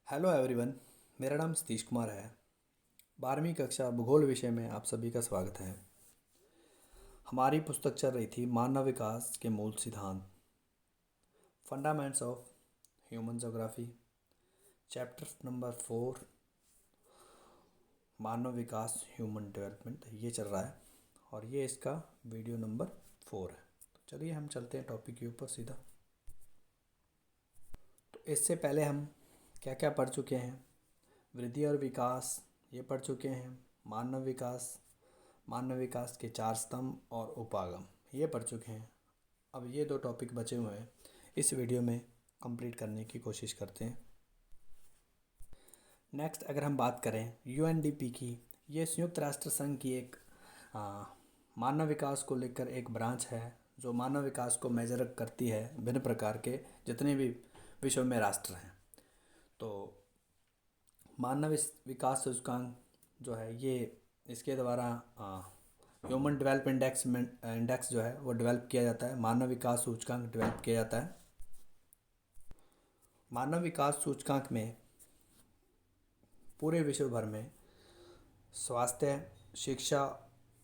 Hello everyone. मेरा नाम सतीश कुमार है। 12वीं कक्षा भूगोल विषय में आप सभी का स्वागत है। हमारी पुस्तक चल रही थी मानव विकास के मूल सिद्धांत, fundaments of human geography, chapter number 4, मानव विकास ह्यूमन डेवलपमेंट, ये चल रहा है और ये इसका वीडियो नंबर 4 है। तो चलिए हम चलते हैं टॉपिक के ऊपर सीधा। तो इससे पहले हम क्या क्या पढ़ चुके हैं? वृद्धि और विकास ये पढ़ चुके हैं। मानव विकास के 4 स्तंभ और उपागम ये पढ़ चुके हैं। अब ये 2 टॉपिक बचे हुए हैं, इस वीडियो में कंप्लीट करने की कोशिश करते हैं। नेक्स्ट अगर हम बात करें यूएनडीपी की, ये संयुक्त राष्ट्र संघ की एक मानव विकास को लेकर एक ब्रांच है जो मानव विकास को मेजर करती है भिन्न प्रकार के जितने भी विश्व में राष्ट्र हैं। तो मानव विकास सूचकांक जो है ये इसके द्वारा ह्यूमन डेवलप इंडेक्स जो है वो डेवलप किया जाता है। मानव विकास सूचकांक डेवलप किया जाता है। मानव विकास सूचकांक में पूरे विश्व भर में स्वास्थ्य, शिक्षा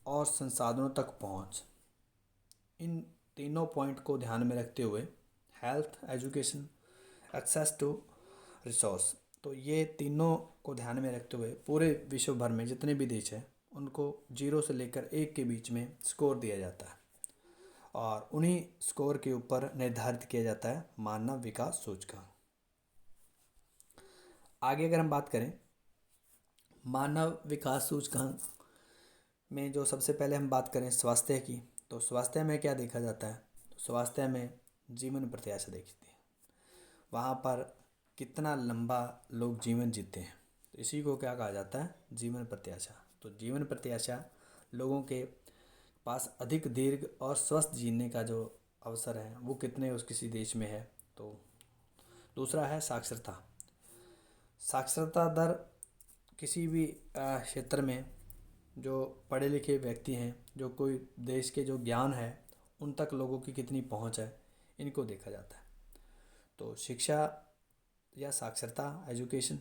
और संसाधनों तक पहुंच, इन तीनों पॉइंट को ध्यान में रखते हुए health, education, access to resource, तो ये तीनों को ध्यान में रखते हुए पूरे विश्व भर में जितने भी देश हैं उनको 0 से लेकर 1 के बीच में स्कोर दिया जाता है और उन्हीं स्कोर के ऊपर निर्धारित किया जाता है मानव विकास सूचकांक। आगे अगर हम बात करें मानव विकास सूचकांक में, जो सबसे पहले हम बात करें स्वास्थ्य की, तो स्वास्थ्य में क्या देखा जाता है? तो स्वास्थ्य में जीवन प्रत्याशा देखती है, वहाँ पर कितना लंबा लोग जीवन जीते हैं, तो इसी को क्या कहा जाता है? जीवन प्रत्याशा। तो जीवन प्रत्याशा लोगों के पास अधिक दीर्घ और स्वस्थ जीने का जो अवसर है वो कितने उस किसी देश में है। तो दूसरा है साक्षरता। साक्षरता दर किसी भी क्षेत्र में जो पढ़े लिखे व्यक्ति हैं, जो कोई देश के जो ज्ञान है उन तक लोगों की कितनी पहुंच है, इनको देखा जाता है। तो शिक्षा या साक्षरता, एजुकेशन,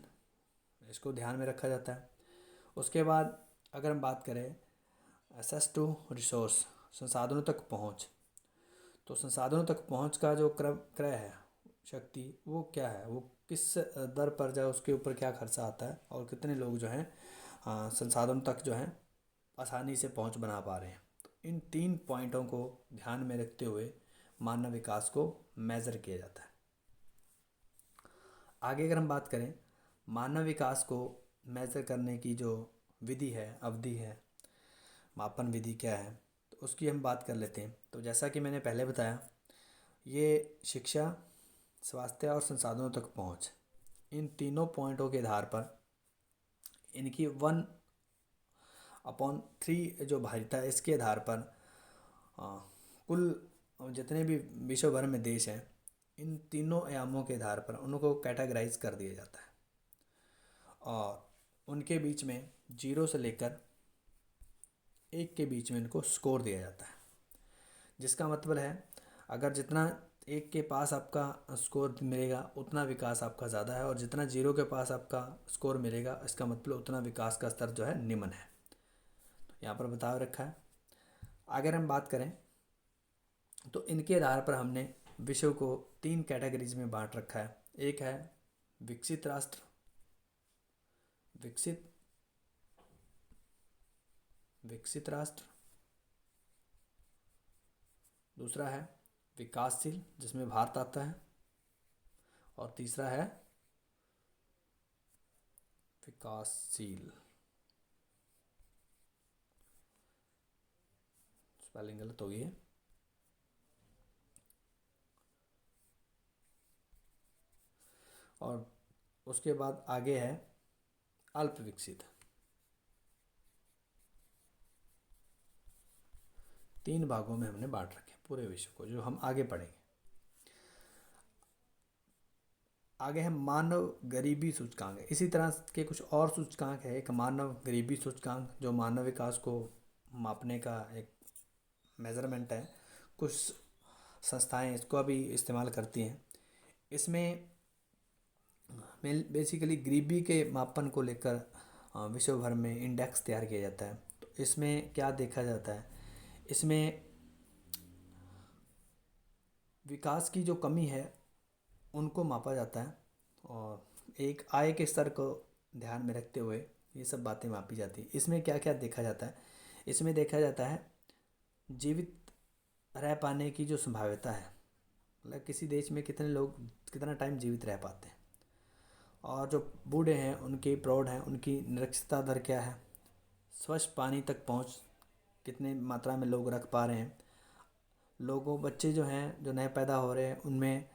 इसको ध्यान में रखा जाता है। उसके बाद अगर हम बात करें एक्सेस टू रिसोर्स, संसाधनों तक पहुंच, तो संसाधनों तक पहुंच का जो क्रय है, शक्ति, वो क्या है, वो किस दर पर जाए, उसके ऊपर क्या खर्चा आता है और कितने लोग जो हैं संसाधनों तक जो हैं आसानी से पहुंच बना पा रहे हैं। तो इन 3 पॉइंटों को ध्यान में रखते हुए मानव विकास को मेज़र किया जाता है। आगे अगर हम बात करें मानव विकास को मेज़र करने की जो विधि है, अवधि है, मापन विधि क्या है, तो उसकी हम बात कर लेते हैं। तो जैसा कि मैंने पहले बताया, ये शिक्षा, स्वास्थ्य और संसाधनों तक पहुंच, इन तीनों पॉइंटों के आधार पर इनकी 1/3 जो भारिता है, इसके आधार पर कुल जितने भी विश्व भर में देश हैं, इन तीनों आयामों के आधार पर उनको कैटेगराइज कर दिया जाता है और उनके बीच में 0 से लेकर 1 के बीच में इनको स्कोर दिया जाता है। जिसका मतलब है अगर जितना 1 के पास आपका स्कोर मिलेगा उतना विकास आपका ज़्यादा है, और जितना 0 के पास आपका स्कोर मिलेगा इसका मतलब उतना विकास का स्तर जो है निम्न है। तो यहाँ पर बता रखा है। अगर हम बात करें तो इनके आधार पर हमने विश्व को 3 कैटेगरीज में बांट रखा है। एक है विकसित राष्ट्र, विकसित विकसित राष्ट्र, दूसरा है विकासशील जिसमें भारत आता है, और तीसरा है विकासशील। स्पेलिंग गलत हो गई है। और उसके बाद आगे है अल्प विकसित। 3 भागों में हमने बांट रखे पूरे विश्व को, जो हम आगे पढ़ेंगे। आगे है मानव गरीबी सूचकांक। इसी तरह के कुछ और सूचकांक है। एक मानव गरीबी सूचकांक जो मानव विकास को मापने का एक मेज़रमेंट है। कुछ संस्थाएं इसको भी इस्तेमाल करती हैं। इसमें बेसिकली गरीबी के मापन को लेकर विश्व भर में इंडेक्स तैयार किया जाता है। तो इसमें क्या देखा जाता है, इसमें विकास की जो कमी है उनको मापा जाता है और एक आय के स्तर को ध्यान में रखते हुए ये सब बातें मापी जाती हैं। इसमें क्या क्या देखा जाता है, इसमें देखा जाता है जीवित रह पाने की जो संभाव्यता है, मतलब किसी देश में कितने लोग कितना टाइम जीवित रह पाते हैं, और जो बूढ़े हैं उनके प्रौढ़ हैं उनकी निरक्षरता दर क्या है, स्वच्छ पानी तक पहुंच कितने मात्रा में लोग रख पा रहे हैं, लोगों बच्चे जो हैं जो नए पैदा हो रहे हैं उनमें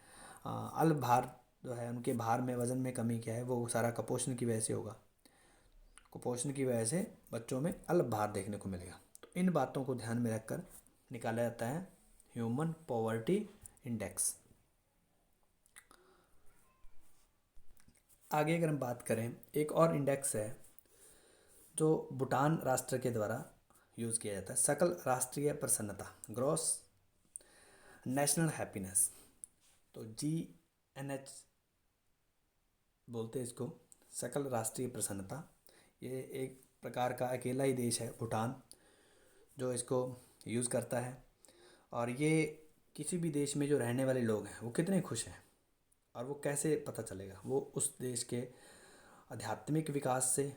अल्प भार जो है उनके भार में वज़न में कमी क्या है, वो सारा कुपोषण की वजह से होगा। कुपोषण की वजह से बच्चों में अल्प भार देखने को मिलेगा। तो इन बातों को ध्यान में रखकर निकाला जाता है ह्यूमन पॉवर्टी इंडेक्स। आगे अगर हम बात करें, एक और इंडेक्स है जो भूटान राष्ट्र के द्वारा यूज़ किया जाता है, सकल राष्ट्रीय प्रसन्नता, ग्रॉस नेशनल हैप्पीनेस। तो GNH बोलते हैं इसको, सकल राष्ट्रीय प्रसन्नता। ये एक प्रकार का अकेला ही देश है भूटान जो इसको यूज़ करता है, और ये किसी भी देश में जो रहने वाले लोग हैं वो कितने खुश हैं और वो कैसे पता चलेगा, वो उस देश के आध्यात्मिक विकास से,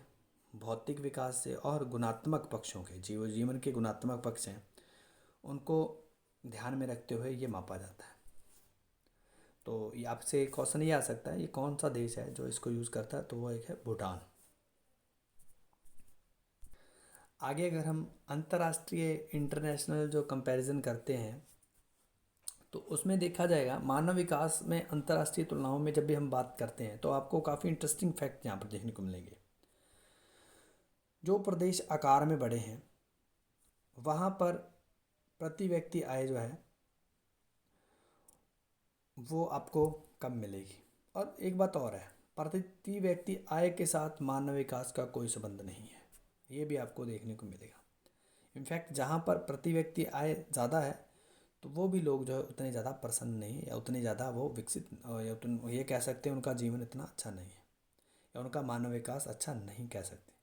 भौतिक विकास से और गुणात्मक पक्षों के जीवन के गुणात्मक पक्ष हैं उनको ध्यान में रखते हुए ये मापा जाता है। तो ये आपसे क्वेश्चन ये आ सकता है ये कौन सा देश है जो इसको यूज़ करता है, तो वो एक है भूटान। आगे अगर हम अंतर्राष्ट्रीय इंटरनेशनल जो कंपैरिजन करते हैं तो उसमें देखा जाएगा मानव विकास में अंतर्राष्ट्रीय तुलनाओं में जब भी हम बात करते हैं तो आपको काफ़ी इंटरेस्टिंग फैक्ट यहाँ पर देखने को मिलेंगे। जो प्रदेश आकार में बड़े हैं वहाँ पर प्रति व्यक्ति आय जो है वो आपको कम मिलेगी। और एक बात और है, प्रति व्यक्ति आय के साथ मानव विकास का कोई संबंध नहीं है, ये भी आपको देखने को मिलेगा। इनफैक्ट जहाँ पर प्रति व्यक्ति आय ज़्यादा है तो वो भी लोग जो है उतने ज़्यादा प्रसन्न नहीं है या उतने ज़्यादा वो विकसित, या ये कह सकते हैं उनका जीवन इतना अच्छा नहीं है या उनका मानव विकास अच्छा नहीं कह सकते।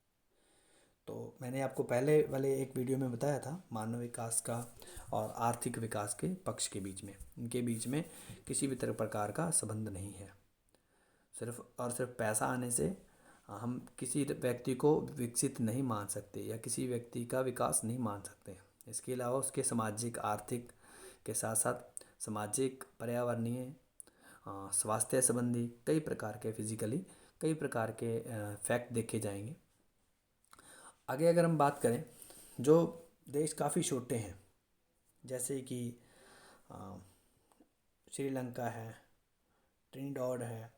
तो मैंने आपको पहले वाले एक वीडियो में बताया था मानव विकास का और आर्थिक विकास के पक्ष के बीच में, इनके बीच में किसी भी तरह प्रकार का संबंध नहीं है। सिर्फ और सिर्फ पैसा आने से हम किसी व्यक्ति को विकसित नहीं मान सकते या किसी व्यक्ति का विकास नहीं मान सकते। इसके अलावा उसके सामाजिक आर्थिक के साथ साथ सामाजिक पर्यावरणीय स्वास्थ्य संबंधी कई प्रकार के फिजिकली कई प्रकार के फैक्ट देखे जाएंगे। आगे अगर हम बात करें, जो देश काफ़ी छोटे हैं जैसे कि श्रीलंका है, ट्रिनिडाड है,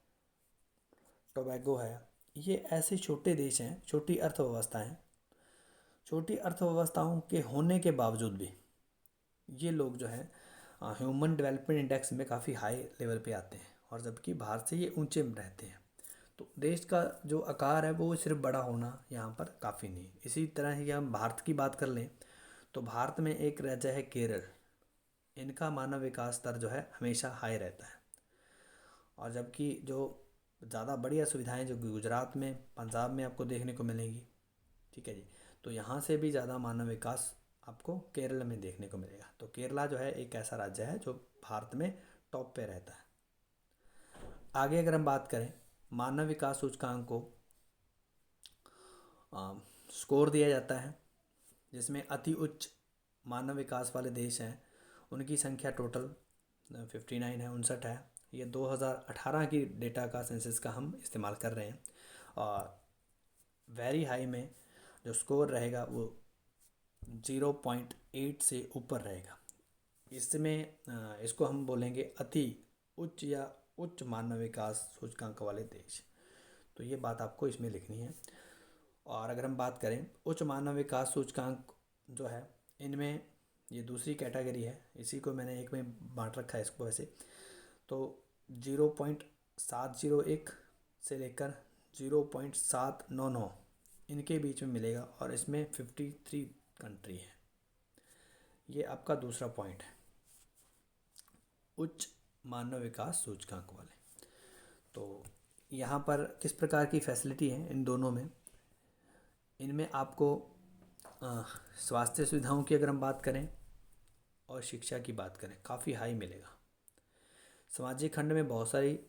टोबैगो है, ये ऐसे छोटे देश हैं, छोटी अर्थव्यवस्थाएं, छोटी अर्थव्यवस्थाओं के होने के बावजूद भी ये लोग जो है ह्यूमन डेवलपमेंट इंडेक्स में काफ़ी हाई लेवल पे आते हैं, और जबकि भारत से ये ऊंचे में रहते हैं। तो देश का जो आकार है वो सिर्फ बड़ा होना यहाँ पर काफ़ी नहीं। इसी तरह ही हम भारत की बात कर लें तो भारत में एक राज्य है केरल, इनका मानव विकास स्तर जो है हमेशा हाई रहता है, और जबकि जो ज़्यादा बढ़िया सुविधाएं जो गुजरात में पंजाब में आपको देखने को मिलेंगी, ठीक है जी, तो यहाँ से भी ज़्यादा मानव विकास आपको केरल में देखने को मिलेगा। तो केरला जो है एक ऐसा राज्य है जो भारत में टॉप पे रहता है। आगे अगर हम बात करें, मानव विकास सूचकांक को स्कोर दिया जाता है जिसमें अति उच्च मानव विकास वाले देश हैं उनकी संख्या टोटल 59 है, 59 है। ये 2018 की डेटा का सेंसस का हम इस्तेमाल कर रहे हैं, और वेरी हाई में जो स्कोर रहेगा वो 0.8 से ऊपर रहेगा। इसमें इसको हम बोलेंगे अति उच्च या उच्च मानव विकास सूचकांक वाले देश। तो ये बात आपको इसमें लिखनी है। और अगर हम बात करें उच्च मानव विकास सूचकांक जो है, इनमें ये दूसरी कैटेगरी है, इसी को मैंने एक में बांट रखा है इसको ऐसे। तो 0.701 से लेकर 0.799 इनके बीच में मिलेगा, और इसमें 53 कंट्री है। ये आपका दूसरा पॉइंट है, उच्च मानव विकास सूचकांक वाले। तो यहाँ पर किस प्रकार की फैसिलिटी है इन दोनों में। इनमें आपको स्वास्थ्य सुविधाओं की अगर हम बात करें और शिक्षा की बात करें, काफ़ी हाई मिलेगा। सामाजिक खंड में बहुत सारी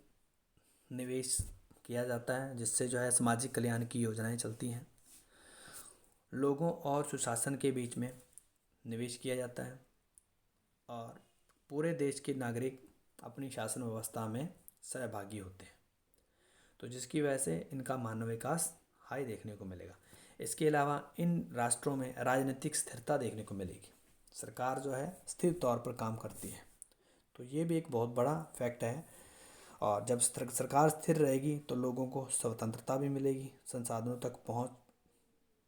निवेश किया जाता है, जिससे जो है सामाजिक कल्याण की योजनाएं चलती हैं। लोगों और सुशासन के बीच में निवेश किया जाता है और पूरे देश के नागरिक अपनी शासन व्यवस्था में सहभागी होते हैं, तो जिसकी वजह से इनका मानव विकास हाई देखने को मिलेगा। इसके अलावा इन राष्ट्रों में राजनीतिक स्थिरता देखने को मिलेगी। सरकार जो है स्थिर तौर पर काम करती है, तो ये भी एक बहुत बड़ा फैक्ट है। और जब सरकार स्थिर रहेगी तो लोगों को स्वतंत्रता भी मिलेगी, संसाधनों तक पहुंच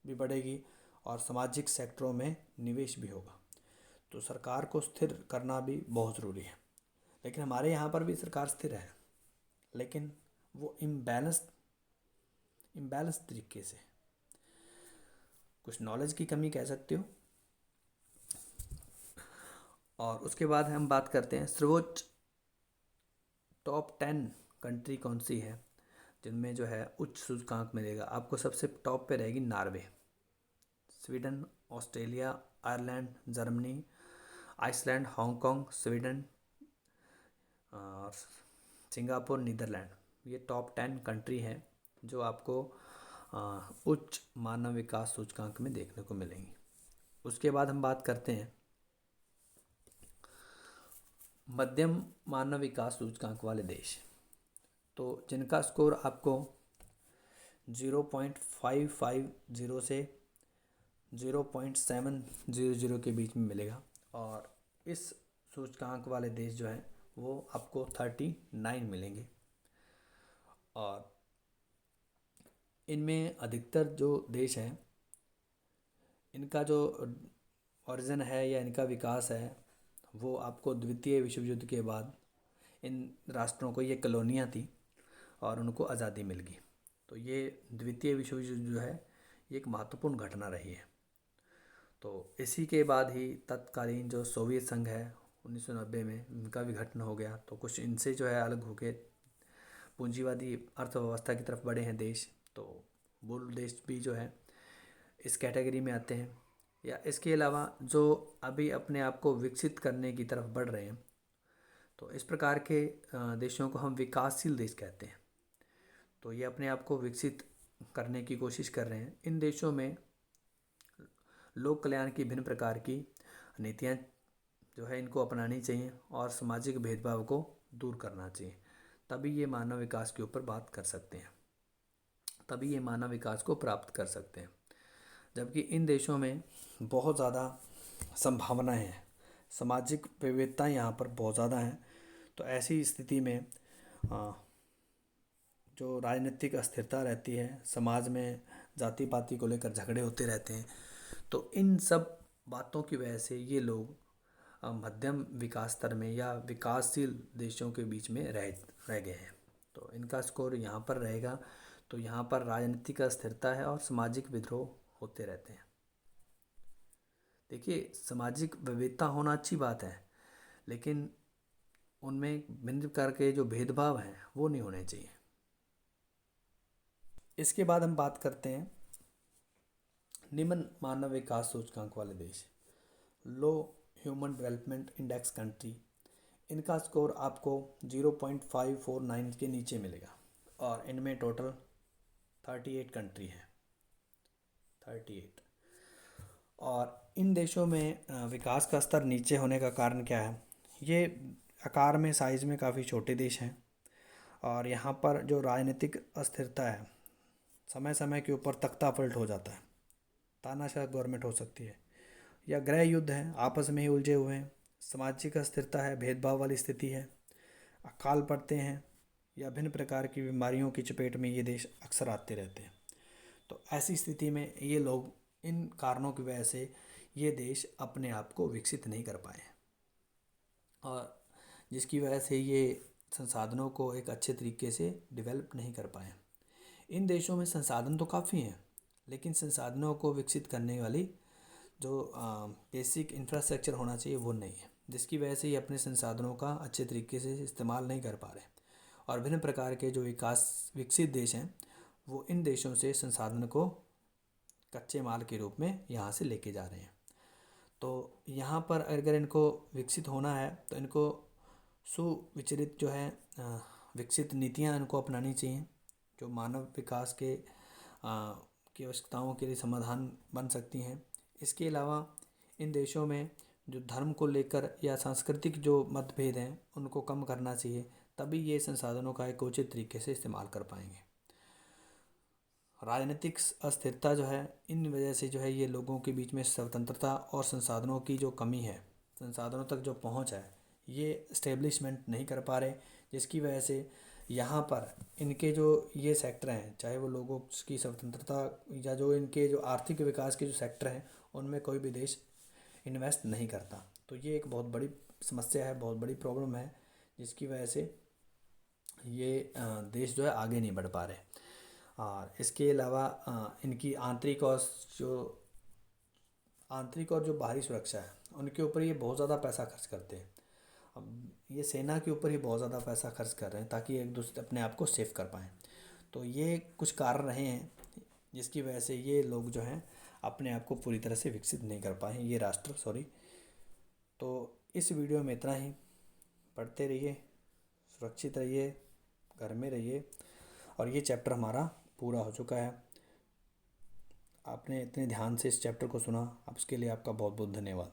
भी बढ़ेगी और सामाजिक सेक्टरों में निवेश भी होगा। तो सरकार को स्थिर करना भी बहुत ज़रूरी है। लेकिन हमारे यहाँ पर भी सरकार स्थिर है, लेकिन वो इम्बैलेंस तरीके से, कुछ नॉलेज की कमी कह सकते हो। और उसके बाद हम बात करते हैं सर्वोच्च टॉप 10 कंट्री कौन सी है जिनमें जो है उच्च सूचकांक मिलेगा। आपको सबसे टॉप पे रहेगी Norway, Sweden, Australia, Ireland, Germany, Iceland, Hong Kong, Sweden और सिंगापुर, नीदरलैंड। ये टॉप 10 कंट्री हैं जो आपको उच्च मानव विकास सूचकांक में देखने को मिलेंगी। उसके बाद हम बात करते हैं मध्यम मानव विकास सूचकांक वाले देश, तो जिनका स्कोर आपको 0.550 से 0.700 के बीच में मिलेगा। और इस सूचकांक वाले देश जो हैं वो आपको 39 मिलेंगे। और इनमें अधिकतर जो देश हैं, इनका जो ओरिजिन है या इनका विकास है वो आपको द्वितीय विश्व युद्ध के बाद इन राष्ट्रों को, ये कॉलोनियाँ थी और उनको आज़ादी मिल गई। तो ये द्वितीय विश्व युद्ध जो है ये एक महत्वपूर्ण घटना रही है। तो इसी के बाद ही तत्कालीन जो सोवियत संघ है 1990 में, उनका भी गठन हो गया। तो कुछ इनसे जो है अलग होके पूंजीवादी अर्थव्यवस्था की तरफ बढ़े हैं देश, तो वो देश भी जो है इस कैटेगरी में आते हैं। या इसके अलावा जो अभी अपने आप को विकसित करने की तरफ बढ़ रहे हैं, तो इस प्रकार के देशों को हम विकासशील देश कहते हैं। तो ये अपने आप को विकसित करने की कोशिश कर रहे हैं। इन देशों में लोक कल्याण की भिन्न प्रकार की नीतियाँ जो है इनको अपनानी चाहिए और सामाजिक भेदभाव को दूर करना चाहिए, तभी ये मानव विकास के ऊपर बात कर सकते हैं, तभी ये मानव विकास को प्राप्त कर सकते हैं। जबकि इन देशों में बहुत ज़्यादा संभावनाएं हैं, सामाजिक विविधताएं यहाँ पर बहुत ज़्यादा हैं। तो ऐसी स्थिति में जो राजनीतिक अस्थिरता रहती है, समाज में जाति पाति को लेकर झगड़े होते रहते हैं, तो इन सब बातों की वजह से ये लोग मध्यम विकास स्तर में या विकासशील देशों के बीच में रह गए हैं। तो इनका स्कोर यहाँ पर रहेगा। तो यहाँ पर राजनीतिक अस्थिरता है और सामाजिक विद्रोह होते रहते हैं। देखिए, सामाजिक विविधता होना अच्छी बात है, लेकिन उनमें भिन्न करके जो भेदभाव हैं वो नहीं होने चाहिए। इसके बाद हम बात करते हैं निम्न मानव विकास सूचकांक वाले देश, लो ह्यूमन डेवलपमेंट इंडेक्स कंट्री। इनका स्कोर आपको 0.549 के नीचे मिलेगा और इनमें टोटल 38 कंट्री है, 38। और इन देशों में विकास का स्तर नीचे होने का कारण क्या है? ये आकार में, साइज़ में काफ़ी छोटे देश हैं और यहाँ पर जो राजनीतिक अस्थिरता है, समय समय के ऊपर तख्ता पलट हो जाता है, तानाशाह गवर्नमेंट हो सकती है, या गृह युद्ध है, आपस में ही उलझे हुए हैं, सामाजिक अस्थिरता है, भेदभाव वाली स्थिति है, अकाल पड़ते हैं या भिन्न प्रकार की बीमारियों की चपेट में ये देश अक्सर आते रहते हैं। तो ऐसी स्थिति में ये लोग, इन कारणों की वजह से ये देश अपने आप को विकसित नहीं कर पाए और जिसकी वजह से ये संसाधनों को एक अच्छे तरीके से डेवलप नहीं कर पाए। इन देशों में संसाधन तो काफ़ी हैं, लेकिन संसाधनों को विकसित करने वाली जो बेसिक इंफ्रास्ट्रक्चर होना चाहिए वो नहीं है, जिसकी वजह से ये अपने संसाधनों का अच्छे तरीके से इस्तेमाल नहीं कर पा रहे और भिन्न प्रकार के जो विकसित देश हैं वो इन देशों से संसाधन को कच्चे माल के रूप में यहाँ से लेके जा रहे हैं। तो यहाँ पर अगर इनको विकसित होना है तो इनको सुविचरित जो है विकसित नीतियाँ इनको अपनानी चाहिए जो मानव विकास की आवश्यकताओं के लिए समाधान बन सकती हैं। इसके अलावा इन देशों में जो धर्म को लेकर या सांस्कृतिक जो मतभेद हैं उनको कम करना चाहिए, तभी ये संसाधनों का एक उचित तरीके से इस्तेमाल कर पाएंगे। राजनीतिक अस्थिरता जो है इन वजह से जो है ये लोगों के बीच में स्वतंत्रता और संसाधनों की जो कमी है, संसाधनों तक जो पहुंच है, ये इस्टेब्लिशमेंट नहीं कर पा रहे, जिसकी वजह से यहाँ पर इनके जो ये सेक्टर हैं, चाहे वो लोगों की स्वतंत्रता या जो इनके जो आर्थिक विकास के जो सेक्टर हैं उनमें कोई भी देश इन्वेस्ट नहीं करता। तो ये एक बहुत बड़ी समस्या है, बहुत बड़ी प्रॉब्लम है, जिसकी वजह से ये देश जो है आगे नहीं बढ़ पा रहे। और इसके अलावा इनकी आंतरिक और जो बाहरी सुरक्षा है उनके ऊपर ये बहुत ज़्यादा पैसा खर्च करते हैं। अब ये सेना के ऊपर ही बहुत ज़्यादा पैसा खर्च कर रहे हैं ताकि एक दूसरे अपने आप को सेफ कर पाएँ। तो ये कुछ कारण रहे हैं जिसकी वजह से ये लोग जो हैं अपने आप को पूरी तरह से विकसित नहीं कर पाए, ये राष्ट्र सॉरी। तो इस वीडियो में इतना ही। पढ़ते रहिए, सुरक्षित रहिए, घर में रहिए। और ये चैप्टर हमारा पूरा हो चुका है। आपने इतने ध्यान से इस चैप्टर को सुना, अब उसके लिए आपका बहुत बहुत धन्यवाद।